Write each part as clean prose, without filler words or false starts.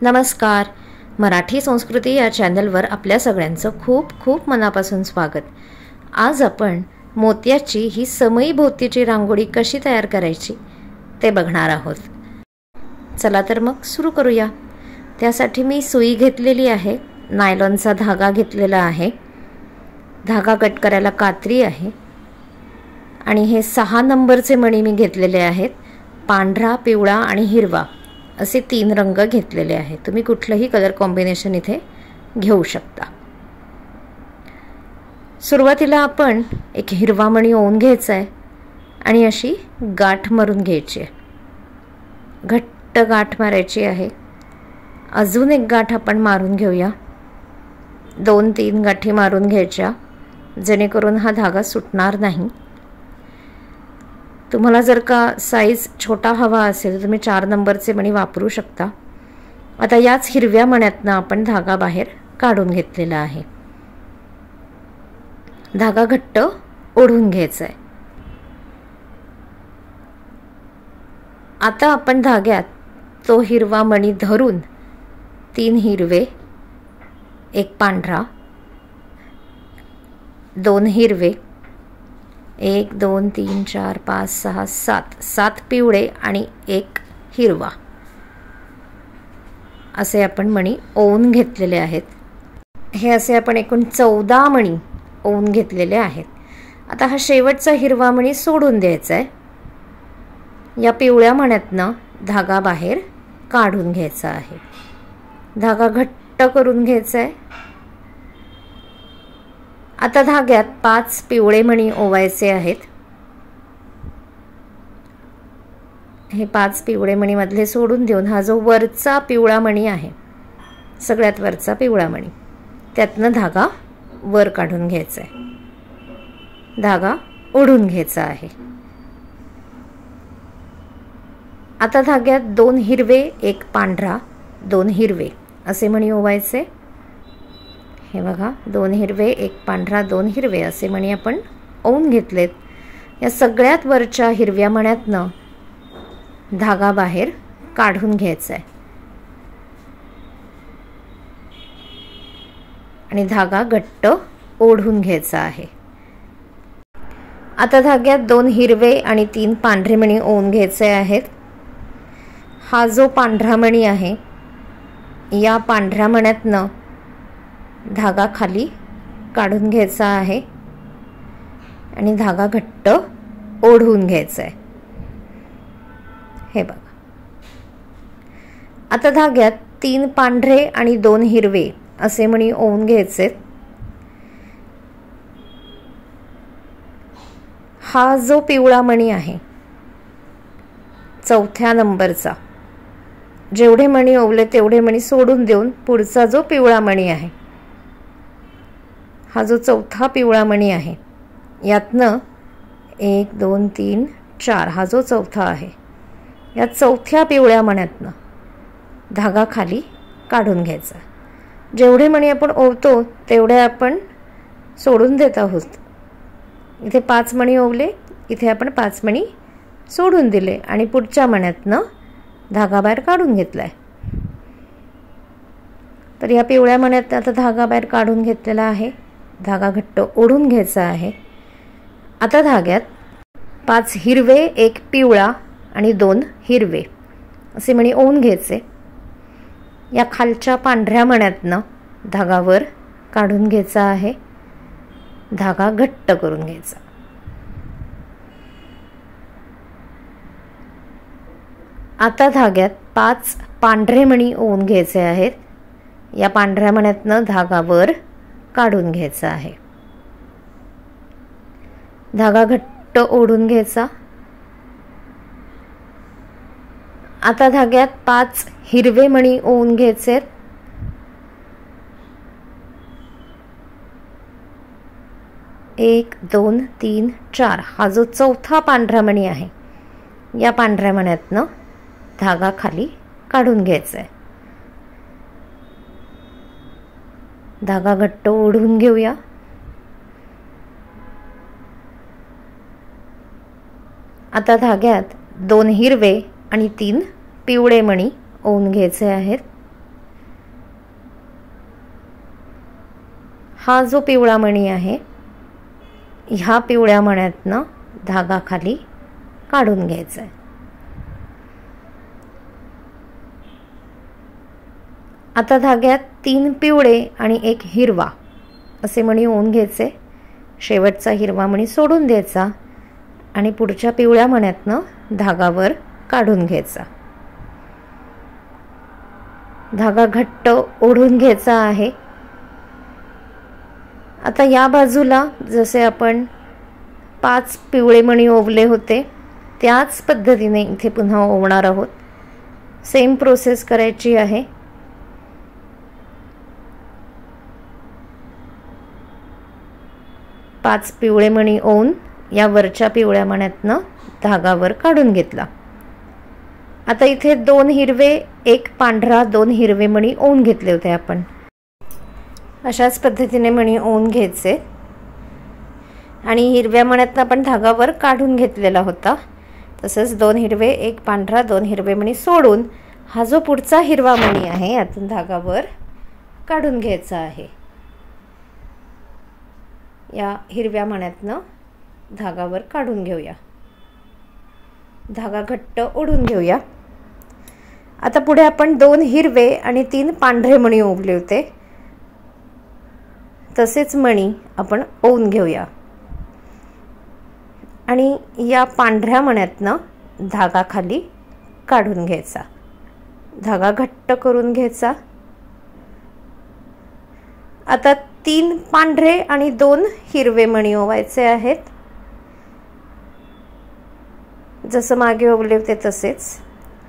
नमस्कार. मराठी संस्कृती या चॅनलवर आपल्या सगळ्यांचं खूप खूप मनापासून स्वागत. आज आपण मोत्याची ही समई भोवतीची रांगोळी कशी तयार करायची ते बघणार आहोत. चला तर मग सुरू करूया. त्यासाठी मी सुई घेतलेली आहे, नायलॉनचा धागा घेतलेला आहे, धागा कट करायला कात्री आहे आणि हे 6 नंबरचे मणी मी घेतलेले आहेत. पांढरा, पिवळा आणि हिरवा असे 3 रंग घेतलेले आहेत. तुम्ही कुठलंही कलर कॉम्बिनेशन इथे घेऊ शकता. सुरुवातीला आपण एक हिरवा मणी ओवून घ्यायचा आहे आणि अशी गाठ मारून घ्यायची आहे. घट्ट गाठ मारायची आहे. अजून एक गाठ आपण मारून घेऊया. 2-3 गाठी मारून घ्यायच्या जेणेकरून हा धागा सुटणार नाही. तुम्हाला जर का साईज छोटा हवा असेल तर तुम्ही 4 नंबरचे मणी वापरू शकता. आता याच हिरव्या मण्यातनं आपण धागा बाहेर काढून घेतलेला आहे. धागा घट्ट ओढून घ्यायचा आहे. आता आपण धाग्यात तो हिरवा मणी धरून 3 हिरवे, 1 पांढरा, 2 हिरवे, 1 2 3 4 5 6 7 पिवळे आणि 1 हिरवा असे आपण मणी ओवून घेतलेले आहेत. हे असे आपण एकूण 14 मणी ओवून घेतलेले आहेत. आता हा शेवटचा हिरवा मणी सोडून द्यायचा आहे. या पिवळ्या मण्यातनं धागा बाहेर काढून घ्यायचा आहे. धागा घट्ट करून घ्यायचा आहे. आता धाग्यात 5 पिवळे मणी ओवायचे आहेत. हे 5 पिवळे मणी मधले सोडून देऊन हा जो वरचा पिवळा मणी आहे, सगळ्यात वरचा पिवळा मणी, त्यातनं धागा वर काढून घ्यायचा आहे. धागा ओढून घ्यायचा आहे. आता धाग्यात 2 हिरवे, 1 पांढरा, 2 हिरवे असे मणी ओवायचे. हे बघा, 2 हिरवे, 1 पांढरा, 2 हिरवे असे मणी आपण ओवून घेतलेत. या सगळ्यात वरच्या हिरव्या मण्यातनं धागा बाहेर काढून घ्यायचा आहे आणि धागा घट्ट ओढून घ्यायचा आहे. आता धाग्यात 2 हिरवे आणि 3 पांढरे मणी ओवून घ्यायचे आहेत. हा जो पांढरा मणी आहे, या पांढऱ्या मण्यातनं धागा खाली काढून घ्यायचा आहे आणि धागा घट्ट ओढून घ्यायचा आहे. हे बघा. आता धाग्यात 3 पांढरे आणि 2 हिरवे असे मणी ओवून घ्यायचे. हा जो पिवळा मणी आहे, 4थ्या नंबरचा, जेवढे मणी ओवले तेवढे मणी सोडून देऊन पुढचा जो पिवळा मणी आहे, हा जो 4था पिवळा मणी आहे, यातनं 1 2 3 4 हा जो 4था आहे, या 4थ्या पिवळ्या मण्यातनं धागा खाली काढून घ्यायचा. जेवढे मणी आपण ओवतो तेवढे आपण सोडून देत आहोत. इथे 5 मणी ओवले, इथे आपण 5 मणी सोडून दिले आणि पुढच्या मण्यातनं धागा बाहेर काढून घेतलाय. तर या पिवळ्या मण्यात आता धागा बाहेर काढून घेतलेला आहे. धागा घट्ट ओढून घ्यायचा आहे. आता धाग्यात 5 हिरवे, 1 पिवळा आणि 2 हिरवे असे मणी ओवून घ्यायचे. या खालच्या पांढऱ्या मण्यातनं धागा वर काढून घ्यायचा आहे. धागा घट्ट करून घ्यायचा. आता धाग्यात 5 पांढरे मणी ओवून घ्यायचे आहेत. या पांढऱ्या मण्यातनं धागा वर काढून घ्यायचा आहे. धागा घट्ट ओढून घ्यायचा. आता धाग्यात 5 हिरवे मणी ओवून घ्यायचे. 1 2 3 4 हा जो 4था पांढरा मणी आहे, या पांढऱ्या मण्यातनं धागा खाली काढून घ्यायचा आहे. धागा घट्ट ओढून घेऊया. आता धाग्यात 2 हिरवे आणि 3 पिवळे मणी ओवून घ्यायचे आहेत. हा जो पिवळा मणी आहे, ह्या पिवळ्या मण्यातनं धागा खाली काढून घ्यायचा आहे. आता धाग्यात 3 पिवळे आणि 1 हिरवा असे मणी ओवून घ्यायचे. शेवटचा हिरवा मणी सोडून द्यायचा आणि पुढच्या पिवळ्या मण्यातनं धागा वर काढून घ्यायचा. धागा घट्ट ओढून घ्यायचा आहे. आता या बाजूला जसे आपण 5 पिवळे मणी ओवले होते त्याच पद्धतीने इथे पुन्हा ओवणार आहोत. सेम प्रोसेस करायची आहे. पाच पिवळे मणी ओवून या वरच्या पिवळ्या मण्यातनं धागा वर काढून घेतला. आता इथे 2 हिरवे 1 पांढरा 2 हिरवे मणी ओवून घेतले होते आपण. अशाच पद्धतीने मणी ओवून घ्यायचे आणि हिरव्या मण्यातनं आपण धागा वर काढून घेतलेला होता. तसंच 2 हिरवे 1 पांढरा 2 हिरवे मणी सोडून हा जो पुढचा हिरवा मणी आहे यातून धागा वर काढून घ्यायचा आहे. या हिरव्या मण्यातनं धागा वर काढून घेऊया. धागा घट्ट ओढून घेऊया. आता पुढे आपण 2 हिरवे आणि 3 पांढरे मणी ओवले होते तसेच मणी आपण ओवून घेऊया आणि या पांढऱ्या मण्यातनं धागा खाली काढून घ्यायचा. धागा घट्ट करून घ्यायचा. आता 3 पांढरे आणि 2 हिरवे मणी ओवायचे आहेत. जसं मागे ओवले होते तसेच.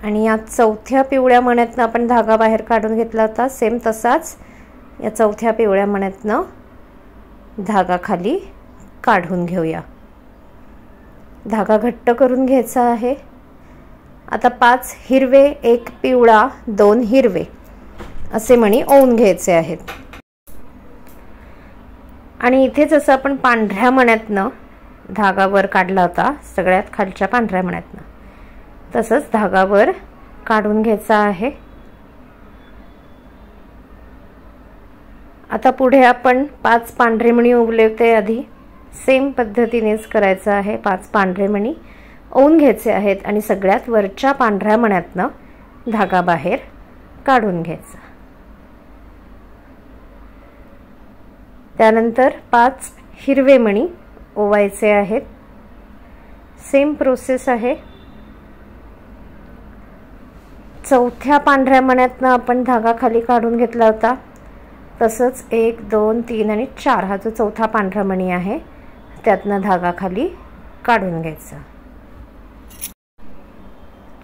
आणि या चौथ्या पिवळ्या मण्यातनं आपण धागा बाहेर काढून घेतला होता सेम तसाच या चौथ्या पिवळ्या मण्यातनं धागा खाली काढून घेऊया. धागा घट्ट करून घ्यायचा आहे. आता 5 हिरवे 1 पिवळा 2 हिरवे असे मणी ओवून घ्यायचे आहेत. आणि इथे जसं आपण पांढऱ्या मण्यातनं धागा वर काढला होता सगळ्यात खालच्या पांढऱ्या मण्यातनं तसंच धागा वर काढून घ्यायचा आहे. आता पुढे आपण 5 पांढरे मणी ओवले होते आधी सेम पद्धतीनेच करायचं आहे. 5 पांढरे मणी ओवून घ्यायचे आहेत आणि सगळ्यात वरच्या पांढऱ्या मण्यातनं धागा बाहेर काढून घ्यायचा. त्यानंतर 5 हिरवे मणी ओवायचे आहेत. सेम प्रोसेस आहे. चौथ्या पांढऱ्या मण्यातनं आपण धागा खाली काढून घेतला होता तसंच 1 2 3 आणि 4 हा जो चौथा पांढरा मणी आहे त्यातनं धागा खाली काढून घ्यायचा.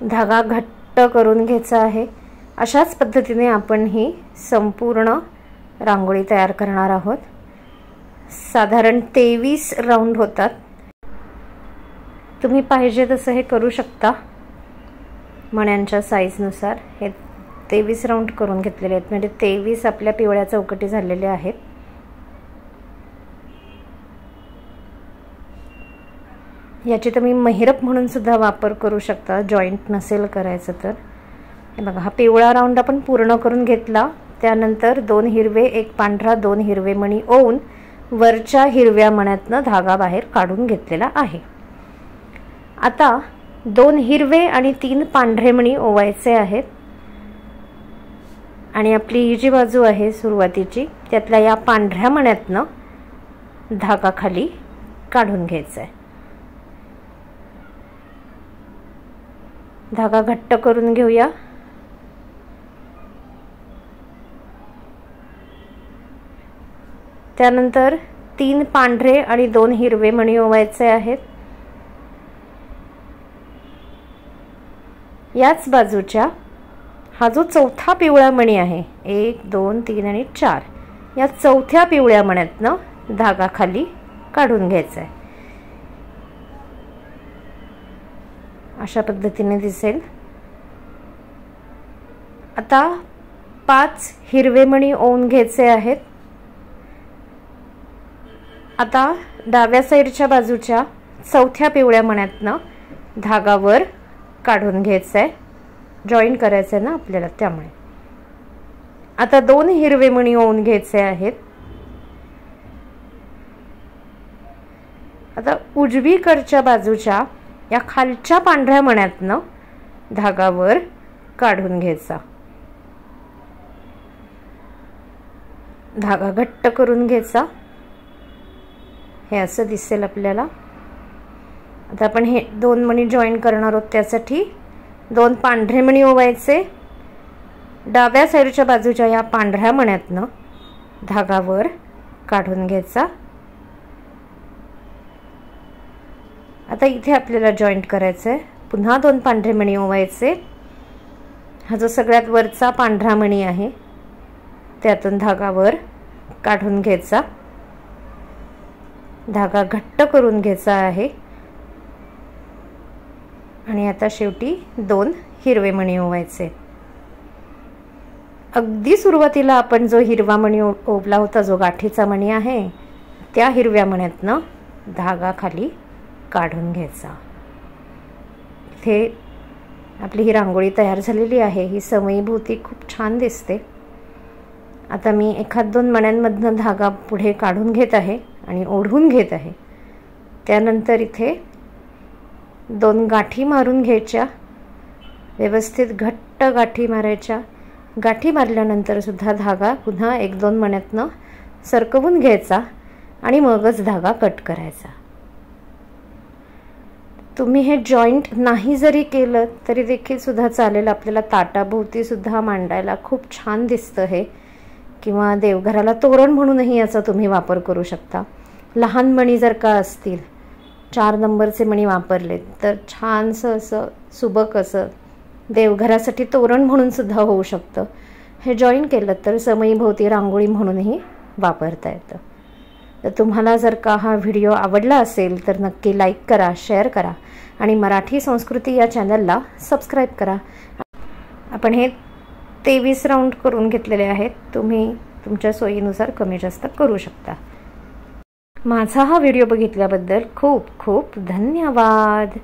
धागा घट्ट करून घ्यायचा आहे. अशाच पद्धतीने आपण ही संपूर्ण रांगोळी तयार करणार आहोत. साधारण 23 राऊंड होतात. तुम्ही पाहिजे तसं हे करू शकता मण्यांच्या साईजनुसार. हे 23 राऊंड करून घेतलेले आहेत म्हणजे 23 आपल्या पिवळ्या चौकटी झालेल्या आहेत. याची तुम्ही महिरप म्हणून सुद्धा वापर करू शकता जॉईंट नसेल करायचं तर. हे बघा हा पिवळा राऊंड आपण पूर्ण करून घेतला. त्यानंतर 2 हिरवे 1 पांढरा 2 हिरवे मणी ओवून वरच्या हिरव्या मण्यातनं धागा बाहेर काढून घेतलेला आहे. आता 2 हिरवे आणि 3 पांढरे मणी ओवायचे आहेत आणि आपली ही जी बाजू आहे सुरुवातीची त्यातल्या या पांढऱ्या मण्यातनं धागा खाली काढून घ्यायचा आहे. धागा घट्ट करून घेऊया. त्यानंतर 3 पांढरे आणि 2 हिरवे मणी ओवायचे आहेत. याच बाजूच्या हा जो चौथा पिवळा मणी आहे 1 2 3 आणि 4 या चौथ्या पिवळ्या मण्यातनं धागा खाली काढून घ्यायचा आहे. अशा पद्धतीने दिसेल. आता 5 हिरवे मणी ओवून घ्यायचे आहेत. आता डाव्या साईडच्या बाजूच्या चौथ्या पिवळ्या मण्यातनं धागा वर काढून घ्यायचा आहे. जॉईन करायचं आहे ना आपल्याला त्यामुळे. आता 2 हिरवे मणी ओवून घ्यायचे आहेत. आता उजवीकडच्या बाजूच्या या खालच्या पांढऱ्या मण्यातनं धागा वर काढून घ्यायचा, धागा घट्ट करून घ्यायचा। हे असं दिसेल आपल्याला। आता आपण हे 2 मणी जॉईन करणार आहोत, त्यासाठी 2 पांढरे मणी ओवायचे, डाव्या साईडच्या बाजूच्या या पांढऱ्या मण्यातनं धागा वर काढून घ्यायचा। आता इथे आपल्याला जॉईंट करायचं आहे, पुन्हा 2 पांढरे मणी ओवायचे। हा जो सगळ्यात वरचा पांढरा मणी आहे त्यातून धागा वर काढून घ्यायचा, धागा घट्ट करून घ्यायचा आहे आणि आता शेवटी 2 हिरवे मणी ओवायचे। अगदी सुरुवातीला आपण जो हिरवा मणी ओवला होता, जो गाठीचा मणी आहे, त्या हिरव्या मण्यातनं धागा खाली काढून घ्यायचा। इथे आपली ही रांगोळी तयार झालेली आहे। ही समईभोवती खूप छान दिसते। आता मी 1-2 मण्यांमधनं धागा पुढे काढून घेत आहे आणि ओढून घेत आहे। त्यानंतर इथे 2 गाठी मारून घ्यायच्या, व्यवस्थित घट्ट गाठी मारायच्या। गाठी मारल्यानंतर सुद्धा धागा पुन्हा 1-2 मण्यातनं सरकवून घ्यायचा आणि मगच धागा कट करायचा। तुम्ही हे जॉईंट नाही जरी केलं तरी देखील सुद्धा चालेल। आपल्याला ताटाभोवती सुद्धा मांडायला खूप छान दिसतं हे, किंवा देवघराला तोरण म्हणूनही याचा तुम्ही वापर करू शकता। लहान मणी जर का असतील, 4 नंबरचे मणी वापरले तर छानसं असं सुबक असं देवघरासाठी तोरण म्हणून सुद्धा होऊ शकतं। हे जॉईन केलं तर समईभोवती रांगोळी म्हणूनही वापरता येतं। तर तुम्हाला जर का हा व्हिडिओ आवडला असेल तर नक्की लाईक करा, शेअर करा आणि मराठी संस्कृती या चॅनलला सबस्क्राईब करा। आपण हे 23 राऊंड करून घेतलेले आहेत, तुम्ही तुमच्या सोयीनुसार कमी जास्त करू शकता। माझा हा व्हिडिओ बघितल्याबद्दल खूप खूप धन्यवाद।